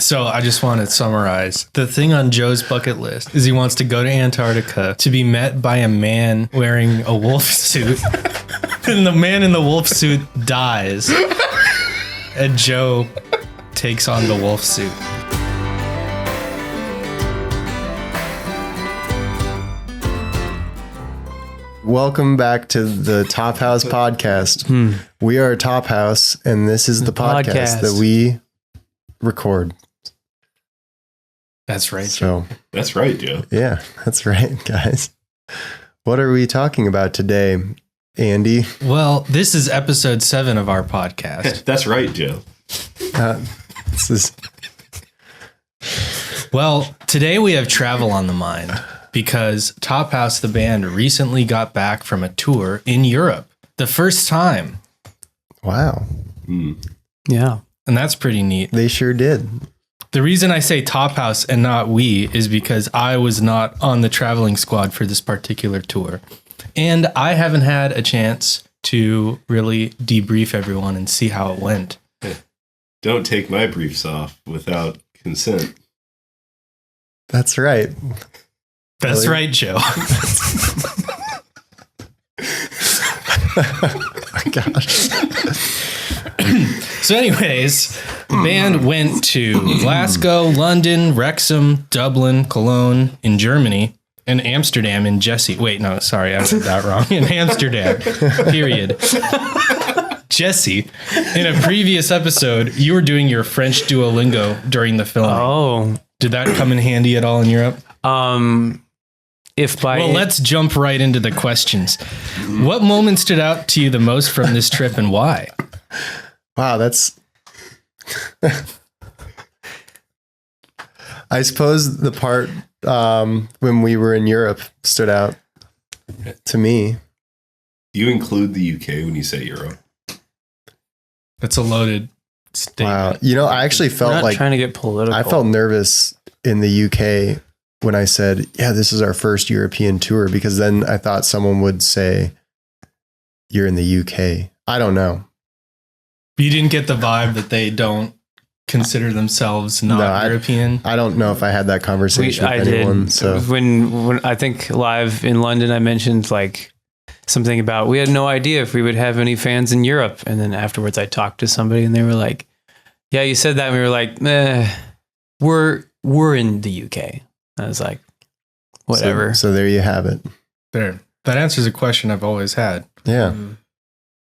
So I just want to summarize. The thing on Joe's bucket list is he wants to go to Antarctica to be met by a man wearing a wolf suit. And the man in the wolf suit dies. And Joe takes on the wolf suit. Welcome back to the TopHouse podcast. We are TopHouse, and this is the podcast that we record. That's right, Joe. That's right, Joe. Yeah, that's right, guys. What are we talking about today, Andy? Well, this is episode 7 of our podcast. That's right, Joe. This is... Well, today we have travel on the mind because TopHouse, the band, recently got back from a tour in Europe. The first time. Wow. Yeah. And that's pretty neat. They sure did. The reason I say TopHouse and not we is because I was not on the traveling squad for this particular tour. And I haven't had a chance to really debrief everyone and see how it went. Don't take my briefs off without consent. That's right. That's right, Joe. Oh my gosh. So anyways, the band went to Glasgow, London, Wrexham, Dublin, Cologne in Germany, and Amsterdam in Jesse. Wait, no, sorry, I said that wrong. In Amsterdam, period. Jesse, in a previous episode, you were doing your French Duolingo during the filming. Oh. Did that come in handy at all in Europe? Let's jump right into the questions. What moment stood out to you the most from this trip and why? Wow, that's... I suppose the part when we were in Europe stood out to me. Do you include the UK when you say Europe? That's a loaded statement. Wow. You know, I actually felt like... trying to get political. I felt nervous in the UK when I said, yeah, this is our first European tour, because then I thought someone would say, you're in the UK. I don't know. You didn't get the vibe that they don't consider themselves not European? I don't know if I had that conversation with anyone. So when I think live in London, I mentioned like something about we had no idea if we would have any fans in Europe. And then afterwards I talked to somebody and they were like, yeah, you said that. And we were like, we're in the UK. I was like, whatever. So there you have it. There. That answers a question I've always had. Yeah.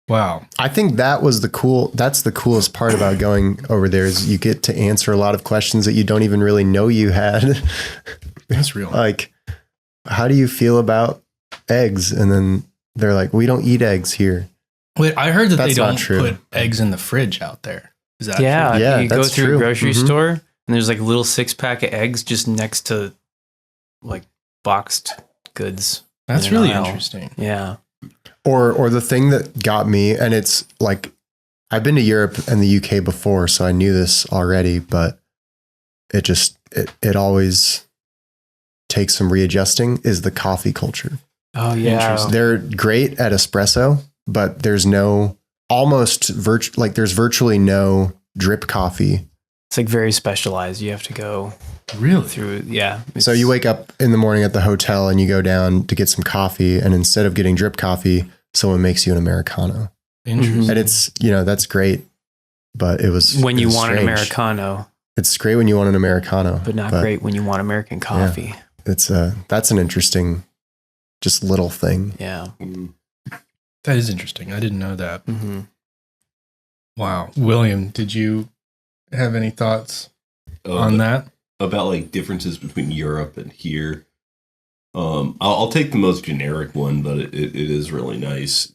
Wow. I think that's the coolest part about going over there is you get to answer a lot of questions that you don't even really know you had. That's real. Like, how do you feel about eggs? And then they're like, we don't eat eggs here. Wait, I heard that That's they don't not true. put eggs in the fridge out there. Is that true? Yeah, you go that's through true. a grocery Mhm. store and there's like a little 6-pack of eggs just next to like boxed goods. That's in an really aisle. interesting. Yeah. Or the thing that got me, and it's like, I've been to Europe and the UK before, so I knew this already, but it always takes some readjusting, is the coffee culture. Oh yeah. They're great at espresso, but there's there's virtually no drip coffee. It's like very specialized. You have to go Really? through. Yeah. So you wake up in the morning at the hotel and you go down to get some coffee, and instead of getting drip coffee, someone makes you an Americano. Interesting. And it's, that's great, but it was when you was want an strange. Americano, It's great when you want an Americano, but not great when you want American coffee. It's that's an interesting, just little thing. Yeah. That is interesting. I didn't know that. Mm-hmm. Wow. William, did you have any thoughts on that? About like differences between Europe and here. I'll take the most generic one, but it is really nice.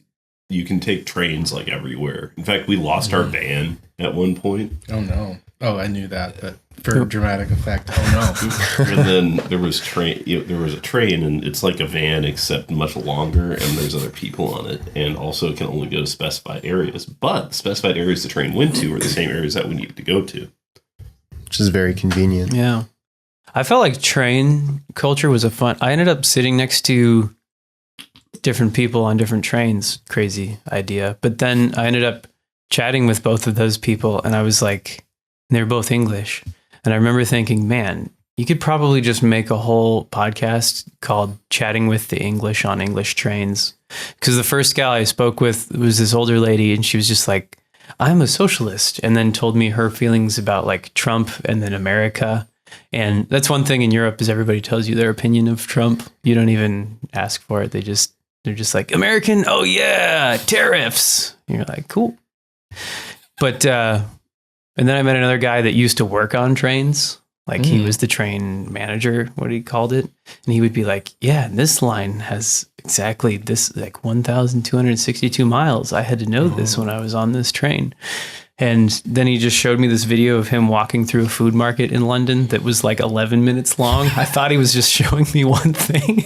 You can take trains like everywhere. In fact, we lost our van at one point. Oh no. Oh, I knew that, but for dramatic effect. Oh no. And then there was a train, and it's like a van except much longer, and there's other people on it, and also it can only go to specified areas. But the specified areas the train went to are the same areas that we needed to go to, Which is very convenient. Yeah. I felt like train culture was I ended up sitting next to different people on different trains. Crazy idea. But then I ended up chatting with both of those people, and I was like, they're both English. And I remember thinking, man, you could probably just make a whole podcast called Chatting with the English on English Trains. Because the first gal I spoke with was this older lady, and she was just like, I'm a socialist, and then told me her feelings about like Trump and then America. And that's one thing in Europe is everybody tells you their opinion of Trump. You don't even ask for it. They're just like, American, oh yeah, tariffs. And you're like, cool. But and then I met another guy that used to work on trains. Like he was the train manager, what he called it. And he would be like, yeah, this line has exactly this, like 1,262 miles. I had to know this when I was on this train. And then he just showed me this video of him walking through a food market in London that was like 11 minutes long. I thought he was just showing me one thing.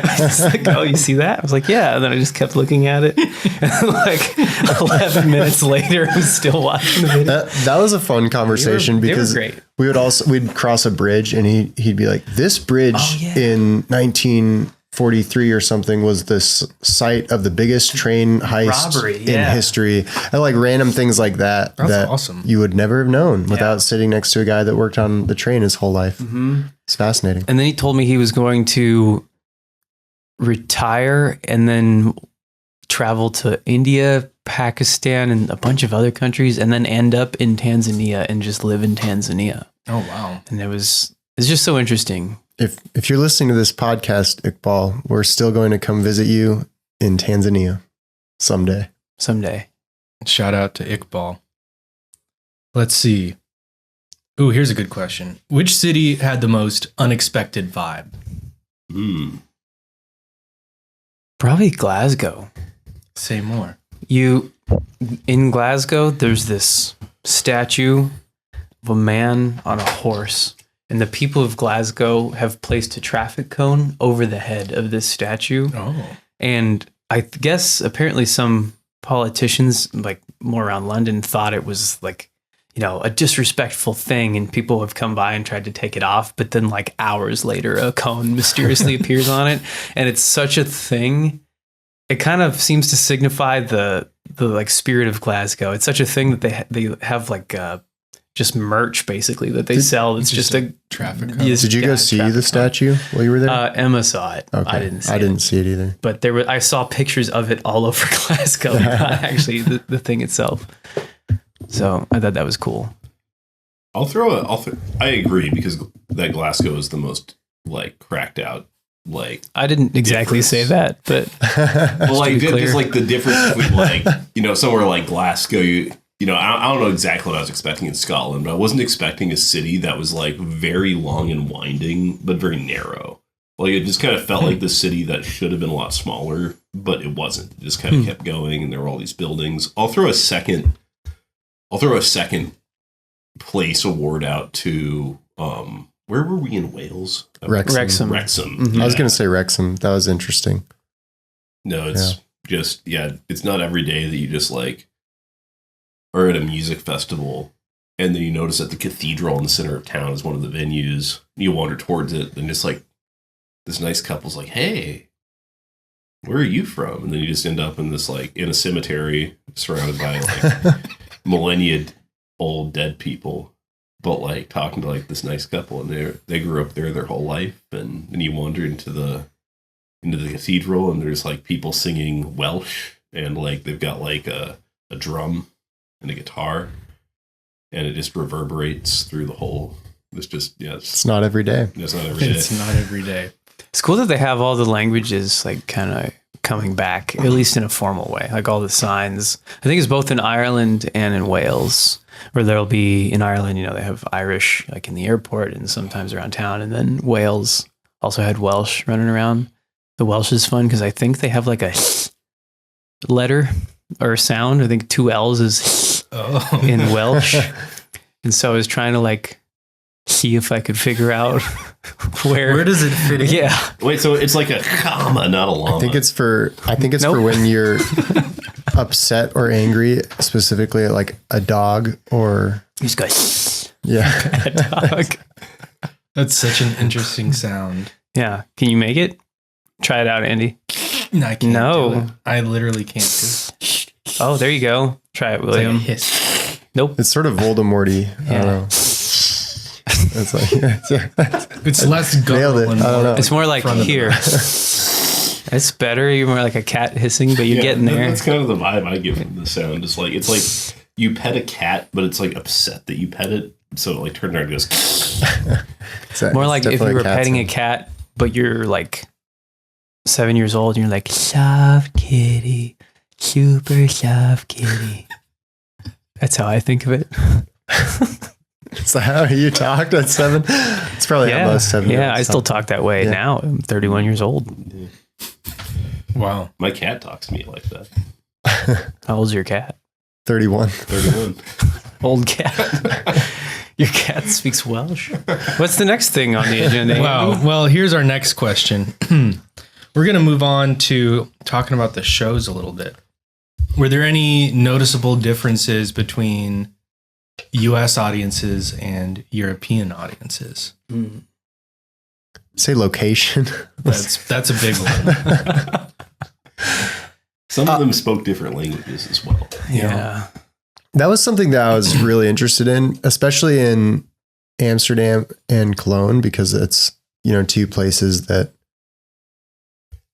I was like, oh, you see that? I was like, yeah. And then I just kept looking at it. And like 11 minutes later, I was still watching the video. That was a fun conversation because great. we'd cross a bridge and he'd be like, this bridge in 1943 or something was the site of the biggest train heist in history. And like random things like that. That's awesome. You would never have known without sitting next to a guy that worked on the train his whole life. It's fascinating. And then he told me he was going to retire and then travel to India, Pakistan, and a bunch of other countries, and then end up in Tanzania and just live in Tanzania. Oh, wow. And it's just so interesting. If you're listening to this podcast, Iqbal, we're still going to come visit you in Tanzania someday. Shout out to Iqbal. Let's see. Ooh, here's a good question. Which city had the most unexpected vibe? Probably Glasgow. Say more. In Glasgow, there's this statue of a man on a horse. And the people of Glasgow have placed a traffic cone over the head of this statue. Oh. And I guess apparently some politicians, like more around London, thought it was like, a disrespectful thing. And people have come by and tried to take it off. But then like hours later, a cone mysteriously appears on it. And it's such a thing. It kind of seems to signify the like spirit of Glasgow. It's such a thing that they have like just merch basically that they sell. It's just a traffic cone. Did you go see the statue while you were there? Emma saw it. Okay. I didn't see it either. But I saw pictures of it all over Glasgow, not actually the thing itself. So I thought that was cool. I agree because that Glasgow is the most like cracked out. Like I didn't exactly say that, but well, like just like the difference between like somewhere like Glasgow, I don't know exactly what I was expecting in Scotland, but I wasn't expecting a city that was like very long and winding, but very narrow. Like it just kind of felt like the city that should have been a lot smaller, but it wasn't. It just kind of kept going, and there were all these buildings. I'll throw a second place award out to where were we in Wales? Wrexham. Mm-hmm. I was going to say Wrexham. That was interesting. No, it's it's not every day that you just like are at a music festival and then you notice that the cathedral in the center of town is one of the venues. You wander towards it and just like this nice couple's like, hey, where are you from? And then you just end up in this like in a cemetery surrounded by like millennia old dead people. But like talking to like this nice couple, and they grew up there their whole life, and then you wander into the cathedral, and there's like people singing Welsh, and like they've got like a drum and a guitar, and it just reverberates through the whole. It's not every day. It's not every day. It's not every day. It's cool that they have all the languages like kind of coming back, at least in a formal way, like all the signs. I think it's both in Ireland and in Wales. Where there'll be in Ireland, they have Irish like in the airport and sometimes around town. And then Wales also had Welsh running around. The Welsh is fun because I think they have like a letter or sound. I think 2 L's is in Welsh. And so I was trying to like see if I could figure out where does it fit in? Yeah. Wait, so it's like a comma, not a llama. I think it's for when you're upset or angry, specifically like a dog or you just go a dog. That's such an interesting sound. Yeah. Can you make it? Try it out, Andy. No, I can't do it. I literally can't do it. Oh, there you go. Try it, William. It's like a hiss. Nope. It's sort of Voldemort-y. I don't know. It's like It's less Nailed it. guttural and I don't know. It's more like front of the here. It's better. You're more like a cat hissing, but you're getting there. That's kind of the vibe I give from the sound. It's like you pet a cat, but it's like upset that you pet it, so it like turns around and goes. More like if you were petting a cat, but you're like 7 years old, and you're like, soft kitty, super soft kitty. That's how I think of it. So how you talked at 7? It's probably how most 7. Yeah, I still talk that way now. I'm 31 years old. Wow. My cat talks to me like that. How old's your cat? 31. 31. Old cat. Your cat speaks Welsh. What's the next thing on the agenda? Wow. Well, here's our next question. We're going to move on to talking about the shows a little bit. Were there any noticeable differences between U.S. audiences and European audiences? Say location. That's a big one. Some of them spoke different languages as well. Yeah. That was something that I was really interested in, especially in Amsterdam and Cologne, because it's, two places that,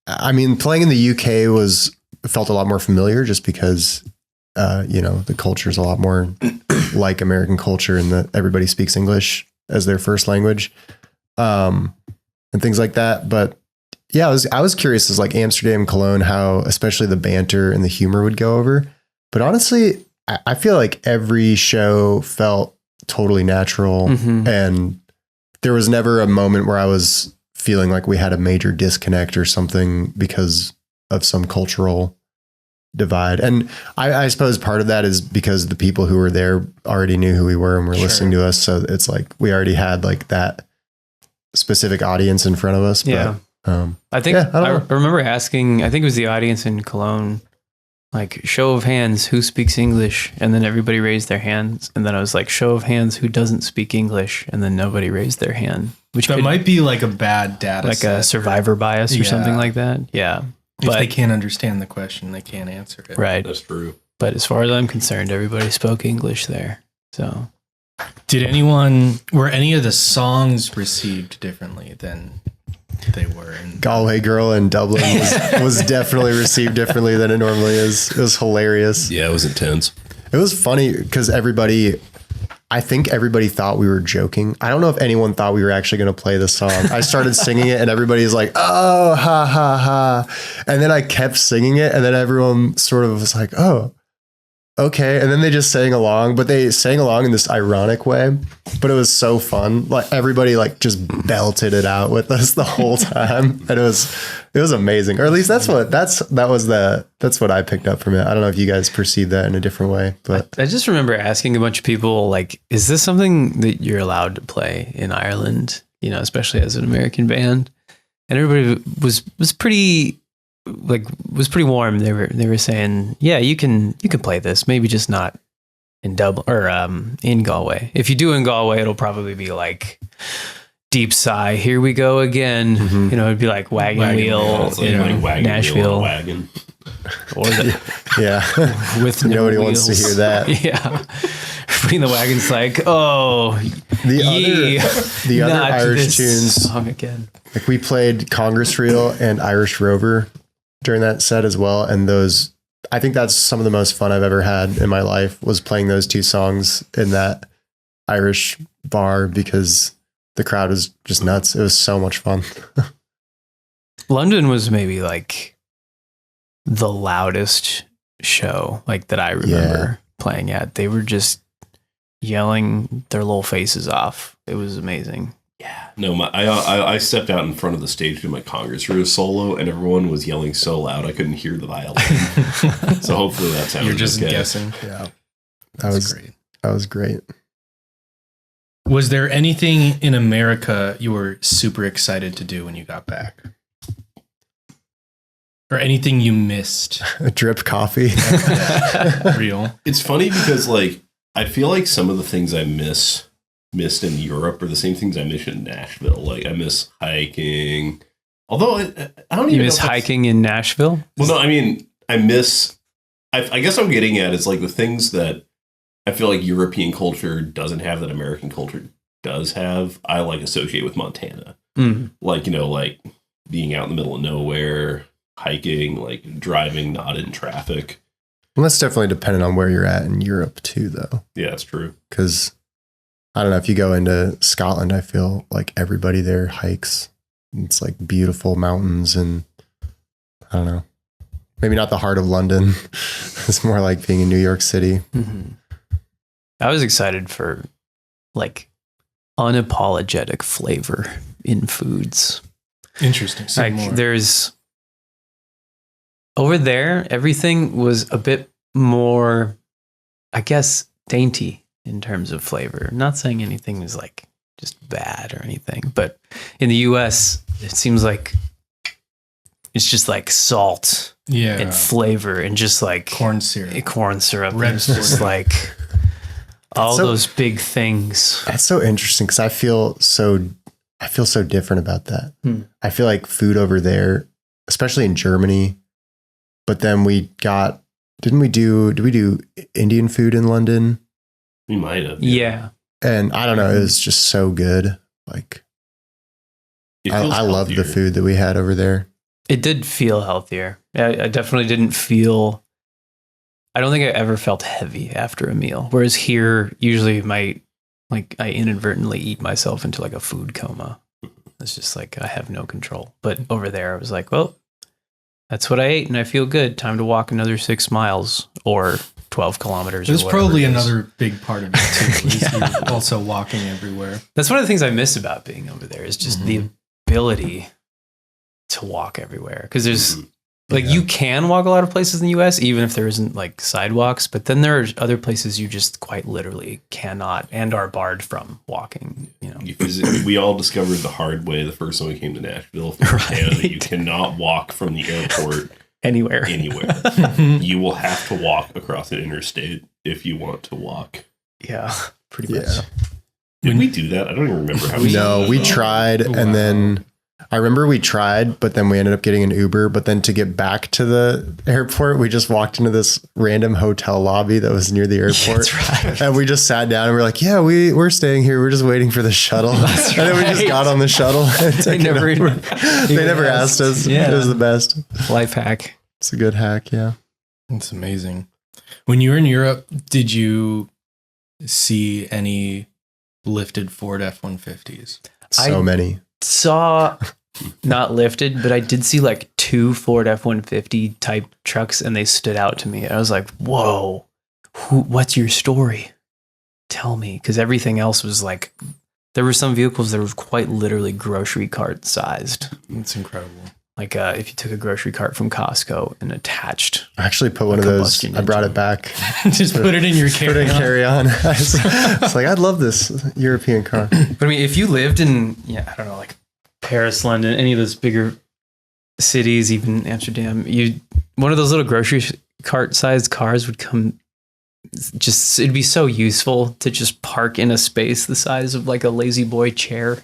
I mean, playing in the UK felt a lot more familiar just because, the culture is a lot more like American culture and that everybody speaks English as their first language, and things like that. But yeah, I was curious as like Amsterdam, Cologne, how especially the banter and the humor would go over. But honestly, I feel like every show felt totally natural, and there was never a moment where I was feeling like we had a major disconnect or something because of some cultural divide. And I suppose part of that is because the people who were there already knew who we were and were listening to us. So it's like we already had like that specific audience in front of us. Yeah. But, I think I remember asking, I think it was the audience in Cologne, like, show of hands, who speaks English? And then everybody raised their hands. And then I was like, show of hands, who doesn't speak English? And then nobody raised their hand. Which that might be like a bad data like set a survivor bias or something like that. Yeah. If they can't understand the question, they can't answer it. Right. That's true. But as far as I'm concerned, everybody spoke English there. So were any of the songs received differently than they were in Galway Girl in Dublin was definitely received differently than it normally is. It was hilarious. Yeah, it was intense. It was funny because I think everybody thought we were joking. I don't know if anyone thought we were actually going to play the song. I started singing it and everybody's like, oh, ha, ha, ha. And then I kept singing it and then everyone sort of was like, oh, okay. And then they just sang along, but they sang along in this ironic way, but it was so fun. Like everybody like just belted it out with us the whole time. And it was amazing. Or at least that's what I picked up from it. I don't know if you guys perceive that in a different way, but I just remember asking a bunch of people, like, is this something that you're allowed to play in Ireland? Especially as an American band. And everybody was pretty warm. They were saying, yeah, you can play this, maybe just not in Dublin or in Galway. If you do in Galway, it'll probably be like Deep Sigh, Here We Go Again. It'd be like Wagon Wheel in Nashville. Wagon. Or yeah, with nobody wheels. wants to hear that. Yeah, bring the wagons. Like, oh, the other Irish tunes. Song again. Like we played Congress Reel and Irish Rover during that set as well. And I think that's some of the most fun I've ever had in my life was playing those two songs in that Irish bar because the crowd was just nuts. It was so much fun. London was maybe like the loudest show like that I remember playing at. They were just yelling their little faces off. It was amazing. Yeah. No, I stepped out in front of the stage to do my Congress Reel solo, and everyone was yelling so loud I couldn't hear the violin. So hopefully that sounded. You're just okay. guessing. Yeah, that was great. That was great. Was there anything in America you were super excited to do when you got back? Or anything you missed? A drip coffee. Real. It's funny because like I feel like some of the things I missed in Europe are the same things I miss in Nashville. Like I miss hiking. Although I don't even You miss hiking in Nashville? Well, no, I mean I guess I'm getting at is like the things that I feel like European culture doesn't have that American culture does have, I like associate with Montana. Mm. Like, like being out in the middle of nowhere, hiking, like driving not in traffic. And that's definitely dependent on where you're at in Europe too, though. Yeah, that's true. Because I don't know, if you go into Scotland, I feel like everybody there hikes. It's like beautiful mountains, and I don't know, maybe not the heart of London. It's more like being in New York City. Mm-hmm. I was excited for like unapologetic flavor in foods. Interesting. Say more. There's over there, everything was a bit more, I guess, dainty in terms of flavor. I'm not saying anything is like just bad or anything, but in the US, it seems like it's just like salt and flavor and just like corn syrup. Red it's just like all those big things. That's so interesting because I feel so different about that. I feel like food over there, especially in Germany, but then did we do Indian food in London? We might have. Yeah. And I don't know, it was just so good. Like, I love the food that we had over there. It did feel healthier. I definitely didn't feel, I don't think I ever felt heavy after a meal. Whereas here, usually I inadvertently eat myself into like a food coma. It's just like, I have no control. But over there, I was like, well, that's what I ate and I feel good. Time to walk another 6 miles or 12 kilometers. There's probably another big part of it too. Is you're also walking everywhere. That's one of the things I miss about being over there is just the ability to walk everywhere. Because there's you can walk a lot of places in the US, even if there isn't like sidewalks. But then there are other places you just quite literally cannot and are barred from walking. We all discovered the hard way the first time we came to Nashville from Montana that you cannot walk from the airport anywhere. You will have to walk across an interstate if you want to walk. Yeah, pretty much. Did we do that? I don't even remember how we No, we tried, and then I remember we tried, but then we ended up getting an Uber. But then to get back to the airport, we just walked into this random hotel lobby that was near the airport. That's right. And we just sat down and we're like, yeah, we're staying here. We're just waiting for the shuttle. That's right. And then we just got on the shuttle. And they never asked us. Yeah. It was the best. Life hack. It's a good hack. Yeah. It's amazing. When you were in Europe, did you see any lifted Ford F-150s? So many. Saw not lifted, but I did see like 2 Ford F-150 type trucks and they stood out to me. I was like, whoa, what's your story? Tell me. Because everything else was like, there were some vehicles that were quite literally grocery cart sized. It's incredible. Like if you took a grocery cart from Costco and attached. I actually put one of those. I brought it back. Just put it in your carry-on. Put it in carry-on. I was like, I'd love this European car. But I mean, if you lived in, I don't know, like Paris, London, any of those bigger cities, even Amsterdam, one of those little grocery cart sized cars would come. It'd be so useful to just park in a space the size of like a lazy boy chair,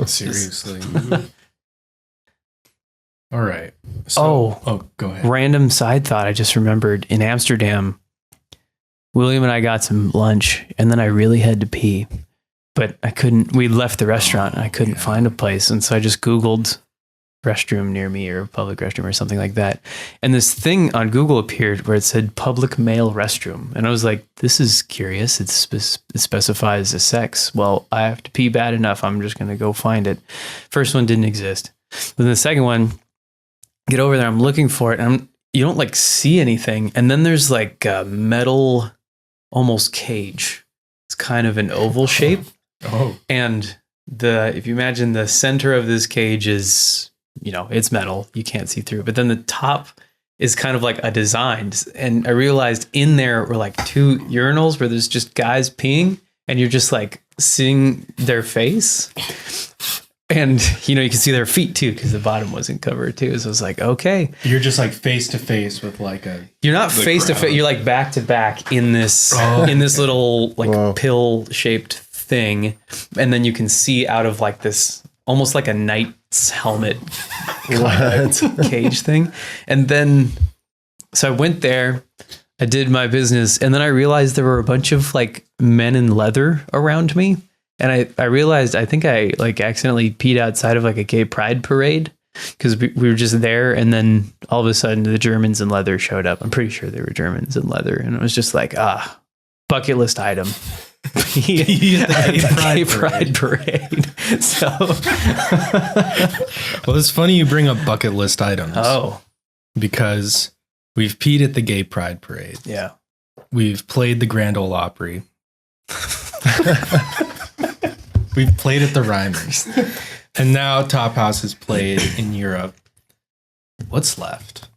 Seriously. All right. So, go ahead. Random side thought I just remembered. In Amsterdam, William and I got some lunch, and then I really had to pee, but I couldn't. We left the restaurant, and I couldn't find a place, and so I just Googled restroom near me or public restroom or something like that, and this thing on Google appeared where it said public male restroom, and I was like, "This is curious. It specifies a sex. Well, I have to pee bad enough. I'm just going to go find it." First one didn't exist, but then the second one. Get over there. I'm looking for it. And you don't like see anything. And then there's like a metal, almost cage. It's kind of an oval shape. Oh. And if you imagine the center of this cage is, it's metal. You can't see through. But then the top is kind of like a design. And I realized in there were like 2 urinals where there's just guys peeing and you're just like seeing their face. And, you can see their feet too, because the bottom wasn't covered too. So I was like, okay. You're just like face to face with like a... You're not face to face. You're like back to back in this little like pill shaped thing. And then you can see out of like this, almost like a knight's helmet kind of cage thing. And then, so I went there, I did my business. And then I realized there were a bunch of like men in leather around me. And I realized, I think I like accidentally peed outside of like a gay pride parade because we were just there. And then all of a sudden the Germans in leather showed up. I'm pretty sure they were Germans in leather. And it was just like, bucket list item. The gay pride parade. So, well, it's funny you bring up bucket list items. oh, Because we've peed at the gay pride parade. yeah. We've played the Grand Ole Opry. We've played at the Rhymers. And now TopHouse has played in Europe. What's left?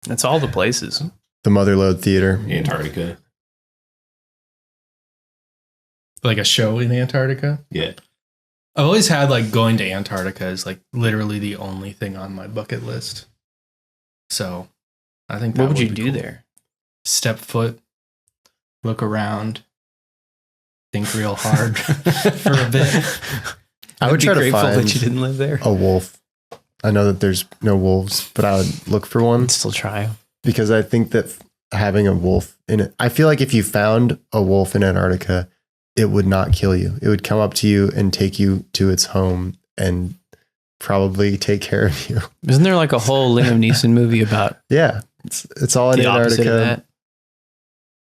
That's all the places. The Motherlode Theater. Antarctica. Like a show in Antarctica? Yeah. I've always had like going to Antarctica is like literally the only thing on my bucket list. So I think What would you be do cool. there? Step foot, look around, think real hard for a bit. I would I'd be try to grateful find that you didn't live there. a wolf. I know that there's no wolves, but I would look for one I'd still try. because I think that having a wolf in it, I feel like if you found a wolf in Antarctica, it would not kill you. It would come up to you and take you to its home and probably take care of you. Isn't there like a whole Liam Neeson movie about Yeah. It's all in the opposite of Antarctica. that?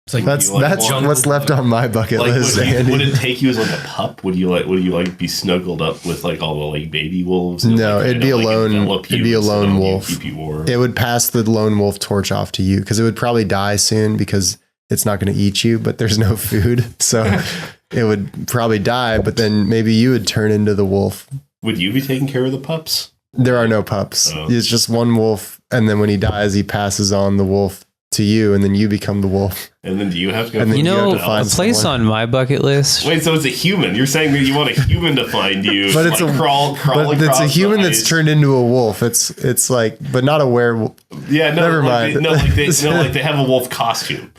It's like That's You like that's one- what's left on my bucket Like, list, would Andy. it take you as like a pup? Would you like be snuggled up with like all the like baby wolves? No, Like, it'd be a lone- envelop it'd you be a and sit lone on you, wolf. Keep you warm. It would pass the lone wolf torch off to you because it would probably die soon because it's not going to eat you, but there's no food. So it would probably die, but then maybe you would turn into the wolf. Would you be taking care of the pups? There are no pups. Oh. It's just one wolf. And then when he dies, he passes on the wolf to you and then you become the wolf. And then do you have to go? And then You you have know, to a find place someone. on my bucket list. Wait, so it's a human? You're saying that you want a human to find you? But it's like, a crawl but it's across a human the that's ice? turned into a wolf. It's like, but not a werewolf. Yeah, no, Never like mind. Like they have a wolf costume.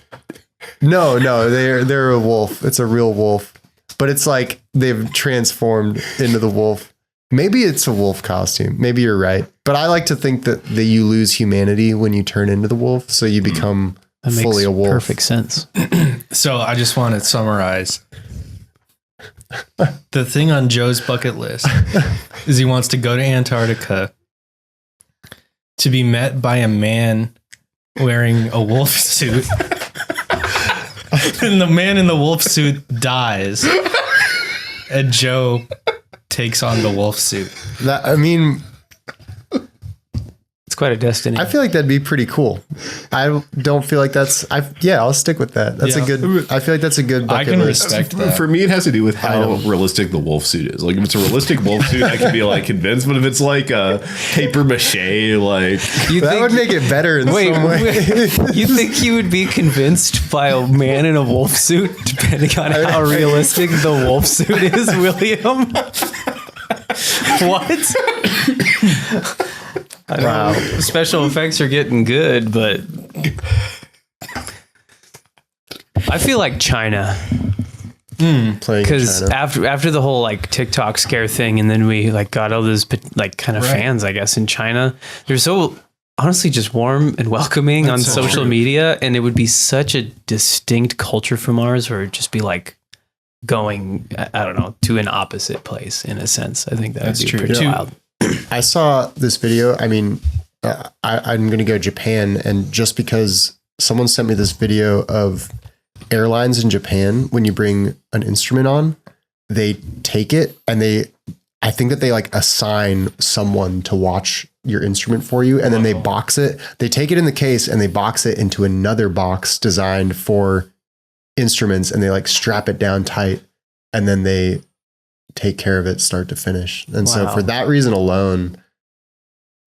No, they're a wolf. It's a real wolf. But it's like they've transformed into the wolf. Maybe it's a wolf costume. Maybe you're right. But I like to think that you lose humanity when you turn into the wolf. So you become That makes fully a wolf. perfect sense. So I just want to summarize. The thing on Joe's bucket list is he wants to go to Antarctica to be met by a man wearing a wolf suit. And the man in the wolf suit dies. And Joe takes on the wolf suit. I mean, It's quite a destiny. I feel like that'd be pretty cool. I don't feel like I'll stick with that. That's Yeah. a good, I feel like that's a good I bucket can list. respect that. For me, it has to do with how Item. realistic the wolf suit is. Like, if it's a realistic wolf suit, I can be like convinced. But if it's like a paper mache, like you That would make it better in Wait, some way. you think you would be convinced by a man in a wolf suit, depending on how realistic the wolf suit is, William? What? I don't Wow. know. Special effects are getting good, but I feel like China, Playing because China. after the whole like TikTok scare thing, and then we like got all those like kind of Right. fans, I guess, in China. They're so honestly just warm and welcoming on That's so social true. media, and it would be such a distinct culture from ours, or it'd just be like going, I don't know, to an opposite place in a sense. I think that That's would be true, pretty too. wild. I saw this video. I mean, I'm going to go to Japan, and just because someone sent me this video of airlines in Japan, when you bring an instrument on, they take it and I think that they like assign someone to watch your instrument for you, and then they box it. They take it in the case and they box it into another box designed for instruments, and they like strap it down tight, and then they take care of it start to finish. And so Wow. for that reason alone,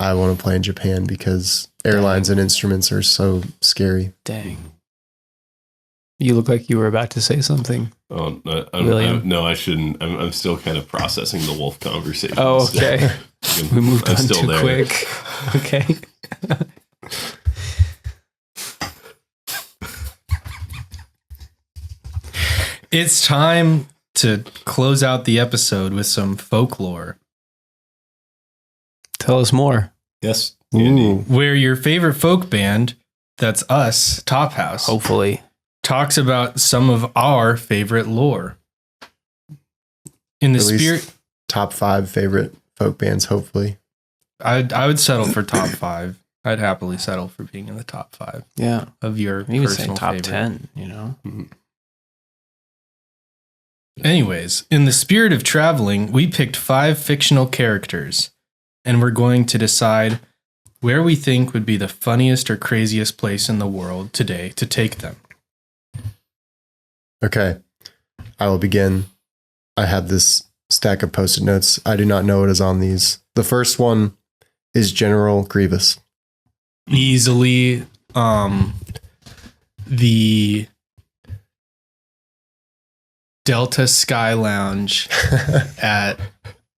I want to play in Japan because airlines and instruments are so scary. Dang. You look like you were about to say something. oh, William? no, I shouldn't. I'm still kind of processing the wolf conversation. Oh, still. okay. We moved I'm on still too there. quick. Okay. It's time to close out the episode with some folklore, Tell us more. Yes, Andy. where your favorite folk band, that's us, TopHouse, Hopefully. talks about some of our favorite lore. In the At least spirit, top 5 favorite folk bands, hopefully. I would settle for top 5. I'd happily settle for being in the top 5 Yeah. of your You would say personal top favorite. 10, you know? Anyways, in the spirit of traveling, we picked 5 fictional characters, and we're going to decide where we think would be the funniest or craziest place in the world today to take them. Okay. I will begin. I had this stack of post-it notes. I do not know what is on these. The first one is General Grievous. Easily, the Delta Sky Lounge at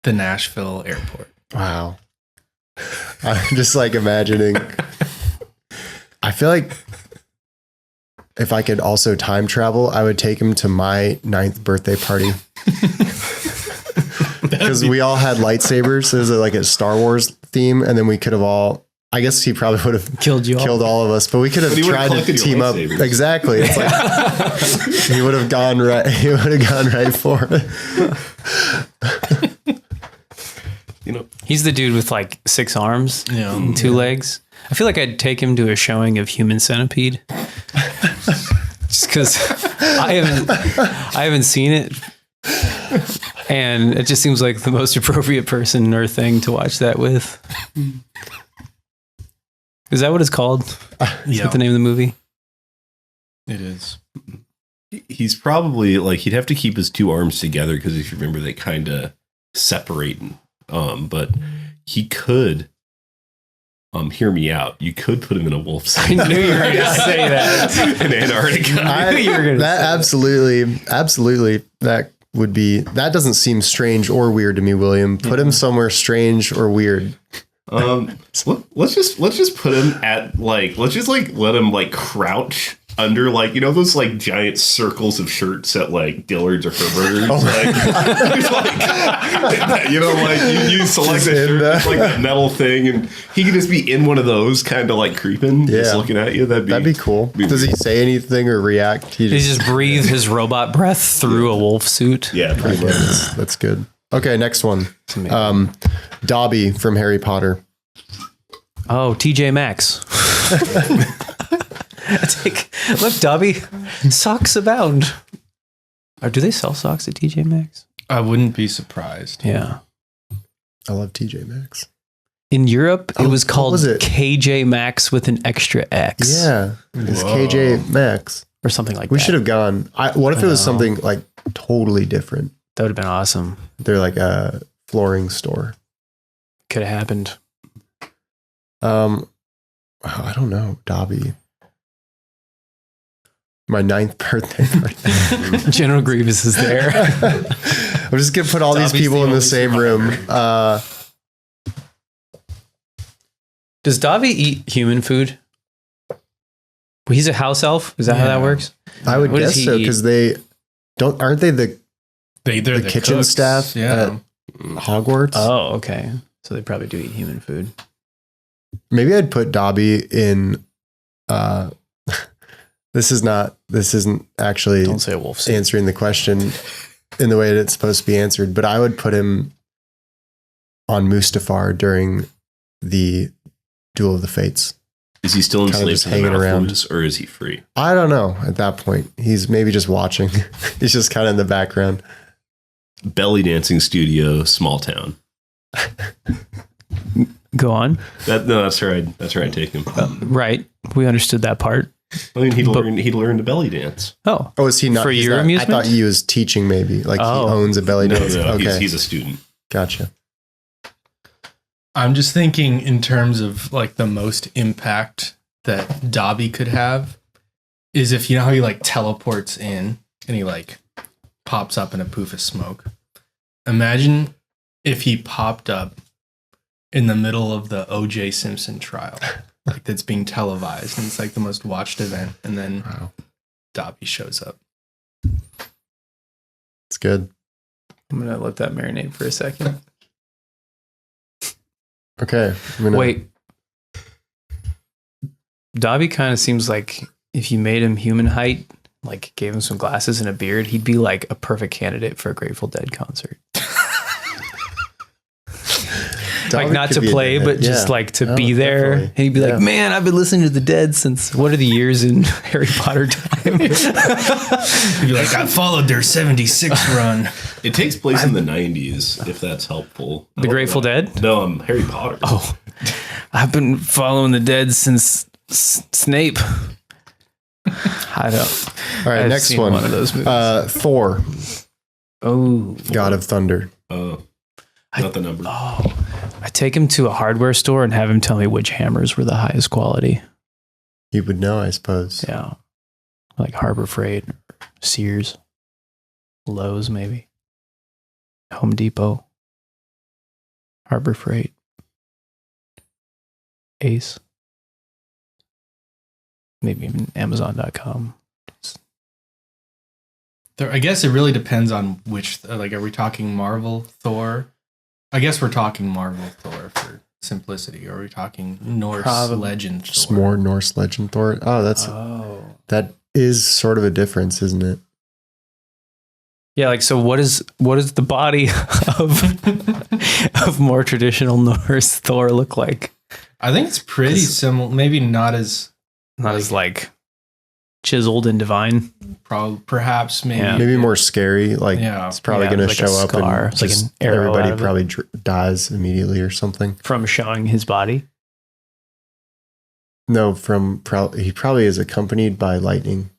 the Nashville airport. Wow. I'm just like imagining. I feel like if I could also time travel, I would take him to my 9th birthday party. Because we all had lightsabers. There's like a Star Wars theme, and then we could have all. I guess he probably would have killed all of us, but we could have tried to team up. Exactly. It's like he would have gone right. He would have gone right for it. You know, He's the dude with like 6 arms and 2 legs. I feel like I'd take him to a showing of Human Centipede. Just because I haven't seen it. And it just seems like the most appropriate person or thing to watch that with. Is that what it's called? Is that the name of the movie? It is. he's probably like he'd have to keep his 2 arms together because if you remember, they kind of separate. But he could. Hear me out. You could put him in a wolf suit. I knew you were going to say that. In Antarctica. Absolutely. That would be. That doesn't seem strange or weird to me, William. Put him somewhere strange or weird. Let's just put him at like let's just like let him like crouch under like those like giant circles of shirts at like Dillard's or Herberger's. You select a shirt, it's like that metal thing, and he could just be in one of those, kind of like creeping, just looking at you. That'd be cool. Does he say anything or react? He just breathe his robot breath through a wolf suit. Yeah, pretty much. That's good. Okay, next one. Dobby from Harry Potter. Oh, TJ Maxx. Look, Dobby, socks abound. Or do they sell socks at TJ Maxx? I wouldn't be surprised. Yeah. I love TJ Maxx. In Europe, it was called it? KJ Maxx with an extra X. Yeah, it's KJ Maxx Or something like that. We should have gone. What if it was something like totally different? That would have been awesome. They're like a flooring store. Could have happened. I don't know. Dobby. My 9th birthday party. General Grievous is there. I'm just going to put all these people in the same room. Does Dobby eat human food? Well, he's a house elf. Is that how that works? I would guess so, because aren't they the kitchen cooks. staff at Hogwarts? Oh, okay. So they probably do eat human food. Maybe I'd put Dobby in. This isn't actually Don't say a wolf suit. answering the question in the way that it's supposed to be answered, but I would put him on Mustafar during the Duel of the Fates. Is he still enslaved to the hanging around, Malfoys, or is he free? I don't know. At that point, he's maybe just watching. He's just kind of in the background. Belly dancing studio, small town. Go on. That's where I'd take him. Right. We understood that part. I mean, he'd learn to belly dance. Oh, is he not for your amusement? I thought he was teaching. Maybe like he owns a belly dance. No, okay, he's a student. Gotcha. I'm just thinking in terms of like the most impact that Dobby could have is if how he like teleports in and he like pops up in a poof of smoke. Imagine if he popped up in the middle of the O.J. Simpson trial, like that's being televised, and it's like the most watched event, and then Dobby shows up. It's good. I'm going to let that marinate for a second. Okay. Wait. Dobby kind of seems like if you made him human height, like gave him some glasses and a beard, he'd be like a perfect candidate for a Grateful Dead concert. Like not to play, but just like to be there. Definitely. And he'd be like, man, I've been listening to the Dead since what are the years in Harry Potter time? You'd be like, I followed their 76 run. It takes place in the 90s, if that's helpful. The Grateful Dead? No, I'm Harry Potter. Oh, I've been following the Dead since Snape. I don't. All right, I've next seen one. of those movies. Thor, Oh, God of Thunder. Not the number. I take him to a hardware store and have him tell me which hammers were the highest quality. You would know, I suppose. Yeah. Like Harbor Freight, Sears, Lowe's, maybe. Home Depot, Harbor Freight, Ace, maybe even Amazon.com. I guess it really depends on which, like, are we talking Marvel Thor? I guess we're talking Marvel Thor for simplicity. Or are we talking Norse legend Thor? Just more Norse legend Thor. Oh, that is sort of a difference, isn't it? Yeah, like so what is the body of more traditional Norse Thor look like? I think it's pretty similar. Maybe not as like chiseled and divine. Perhaps maybe. Yeah. Maybe more scary. Like it's probably going to like a show up scar. and It's like just an arrow everybody out of it. probably dies immediately or something. From showing his body. No, he probably is accompanied by lightning.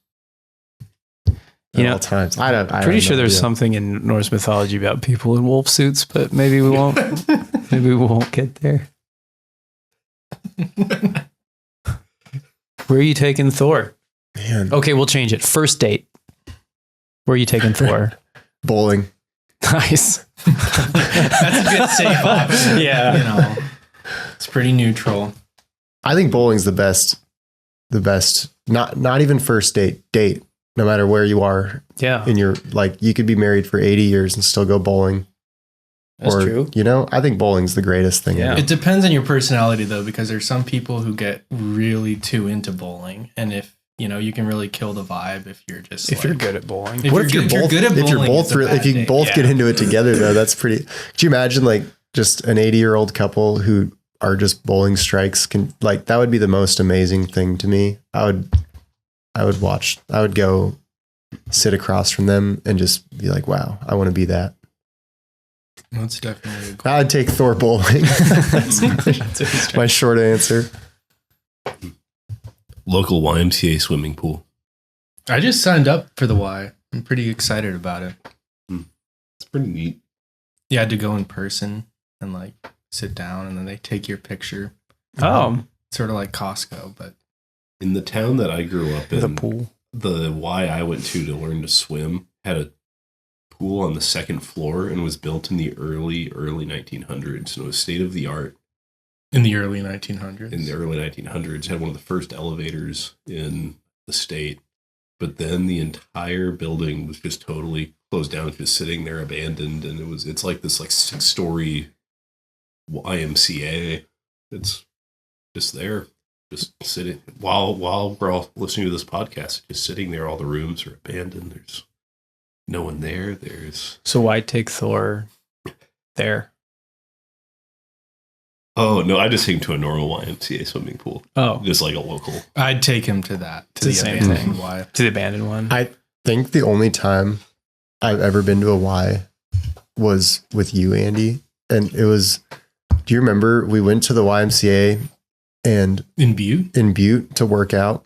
At all times. I don't Pretty sure know. there's something in Norse mythology about people in wolf suits, but maybe we won't. Maybe we won't get there. Where are you taking Thor? Man. Okay, we'll change it. First date. Where are you taking Thor? Bowling. Nice. That's a good safe option. Yeah. You know, it's pretty neutral. I think bowling's the best. Not even first date. No matter where you are Yeah. in your, like, you could be married for 80 years and still go bowling. That's true. You know, I think bowling's the greatest thing. Yeah. ever. It depends on your personality, though, because there's some people who get really too into bowling. And if, you know, you can really kill the vibe if you're just If you're good at bowling. If What if you're good at bowling? If you both get into it together, though, that's pretty. Could you imagine, like, just an 80-year-old couple who are just bowling strikes? That would be the most amazing thing to me. I would go sit across from them and just be like, wow, I want to be that. That's definitely a cool. I'd take Thor bowling. That's my short answer. Local YMCA swimming pool. I just signed up for the Y. I'm pretty excited about it. It's pretty neat. You had to go in person and like sit down and then they take your picture. Oh. Sort of like Costco, but In the town that I grew up in, The pool. the Y I went to learn to swim had a pool on the second floor and was built in the early 1900s, and it was state of the art. in the early 1900s. In the early 1900s, had one of the first elevators in the state, but then the entire building was just totally closed down, just sitting there abandoned, and it's like this like 6-story YMCA. It's just there, just sitting while we're all listening to this podcast, just sitting there. All the rooms are abandoned. There's no one there. So why take Thor there? Oh no, I just came to a normal YMCA swimming pool, Oh, just like a local. I'd take him to that. To the same abandoned thing. Y. to the abandoned one. I think the only time I've ever been to a Y was with you, Andy. And it was, do you remember we went to the YMCA and In Butte? in Butte to work out?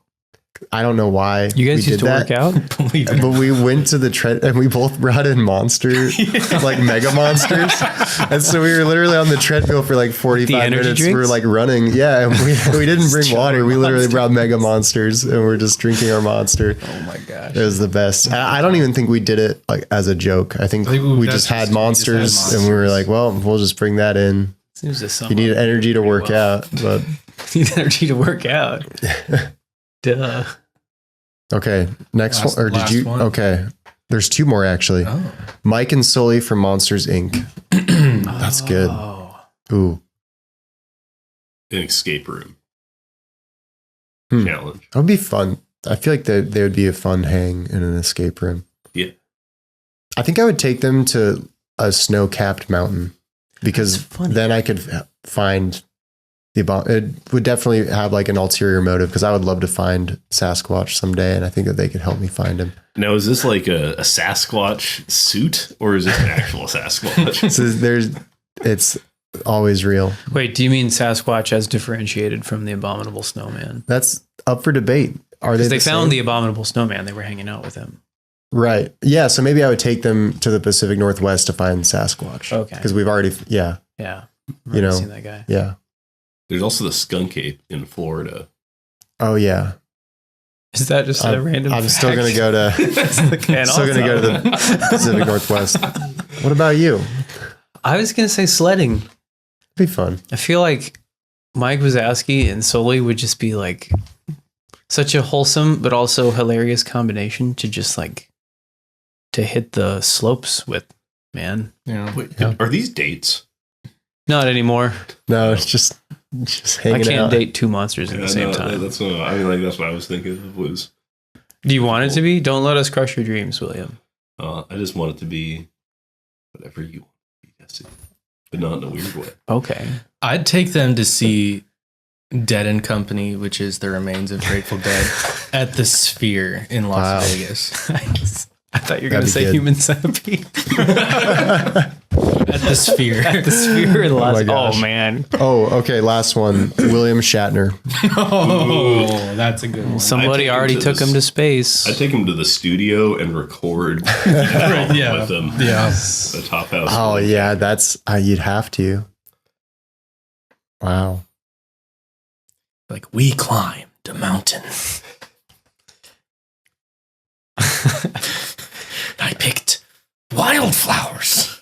I don't know why You guys we used to did work out? Believe it. But we went to the and we both brought in like mega monsters. And so we were literally on the treadmill for like 45 energy minutes. drinks? We were like running. Yeah. And we didn't bring water. We literally brought mega monsters and we're just drinking our monster. Oh my gosh. It was the best. I don't even think we did it like as a joke. I think we just had monsters and we were like, well, we'll just bring that in. Seems to You need energy to work out, but need energy to work out. Duh. okay. Next one. Or did last you? one. Okay. There's two more actually. Oh. Mike and Sully from Monsters Inc. That's good. Oh. Ooh. An escape room Hmm. challenge. That would be fun. I feel like they would be a fun hang in an escape room. Yeah. I think I would take them to a snow-capped mountain because then I could find it would definitely have like an ulterior motive because I would love to find Sasquatch someday, and I think that they could help me find him. Now, is this like a Sasquatch suit or is this an actual Sasquatch? So it's always real. Wait, do you mean Sasquatch as differentiated from the Abominable Snowman? That's up for debate. Are Because they found the Abominable Snowman. They were hanging out with him. Right. Yeah. So maybe I would take them to the Pacific Northwest to find Sasquatch. Okay. Because we've already, Yeah. You know, seen that guy. Yeah. There's also the skunk ape in Florida. Oh yeah. Is that just a random I'm fact? still going to go to, still going to go to the Pacific Northwest. What about you? I was going to say sledding. Be fun. I feel like Mike Wazowski and Sully would just be like such a wholesome but also hilarious combination to just like to hit the slopes with, man. Yeah. Wait, are these dates? Not anymore. No, it's just hanging I can't out. date two monsters at the same time. That's what that's what I was thinking of was. Do you want it to be? Don't let us crush your dreams, William. I just want it to be whatever you want it to be, Jesse, but not in a weird way. Okay. I'd take them to see Dead and Company, which is the remains of Grateful Dead, at the Sphere in Las Wow. Vegas. I thought you were going to That'd be say good. Human Centipede. At the Sphere. The Sphere in Las my gosh. Oh, man. Oh, okay. Last one. William Shatner. Oh, that's a good one. Somebody take him already to took this- him to space. I take him to the studio and record an album Yeah. with them. Yeah. The TopHouse. Oh yeah, that's you'd have to. Wow. Like, we climbed a mountain. I picked wildflowers.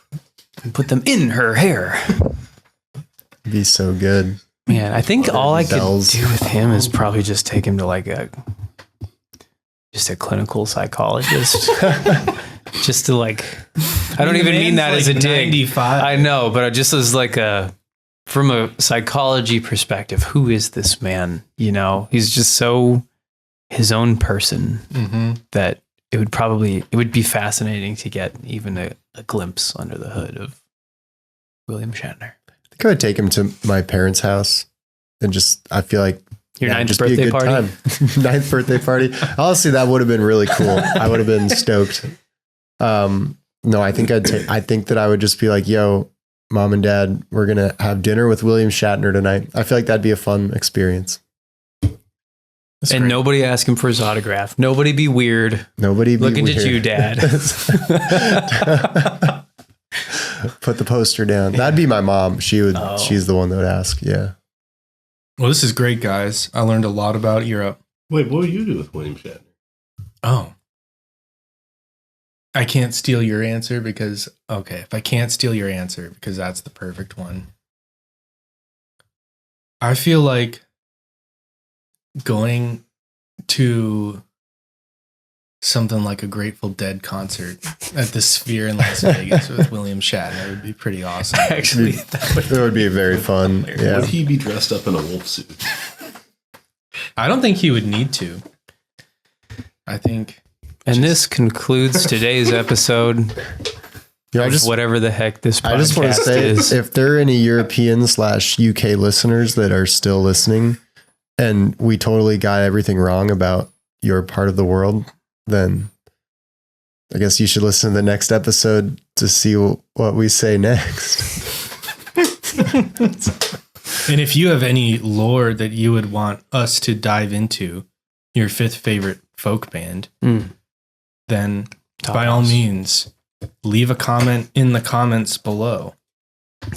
Put them in her hair. It'd be so good. Man, I think all I could Bells. do with him is probably just take him to like a clinical psychologist. Just to like, I don't even mean that as a dig. 95. I know, but just as like from a psychology perspective, who is this man? You know, he's just so his own person Mm-hmm. that it would be fascinating to get even a glimpse under the hood of William Shatner. I think I would take him to my parents' house and I feel like Your that'd ninth just be a birthday good party? time. Ninth birthday party. Honestly, that would have been really cool. I would have been stoked. No, I think I think that I would just be like, yo, Mom and Dad, we're going to have dinner with William Shatner tonight. I feel like that'd be a fun experience. And nobody ask him for his autograph. Nobody be weird. Nobody be Looking at weird. you, Dad. Put the poster down. That'd be my mom. She's the one that would ask. Yeah. Well, this is great, guys. I learned a lot about Europe. Wait, what would you do with William Shatner? Oh. I can't steal your answer because, okay, if I can't steal your answer because that's the perfect one. I feel like going to something like a Grateful Dead concert at the Sphere in Las Vegas with William Shatner would be pretty awesome. Actually, It would be very fun. Yeah. Would he be dressed up in a wolf suit? I don't think he would need to. I think. and this concludes today's episode Yeah, of whatever the heck this podcast I just want to say, is. if there are any European/UK listeners that are still listening, and we totally got everything wrong about your part of the world, then I guess you should listen to the next episode to see what we say next. And if you have any lore that you would want us to dive into, your fifth favorite folk band, then by all means, leave a comment in the comments below.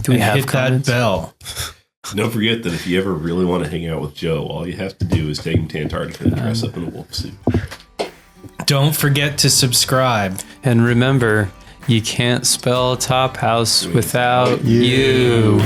Do we and have hit comments? that bell. Don't forget that if you ever really want to hang out with Joe, all you have to do is take him to Antarctica and dress up in a wolf suit. Don't forget to subscribe. And remember, you can't spell Top House without you.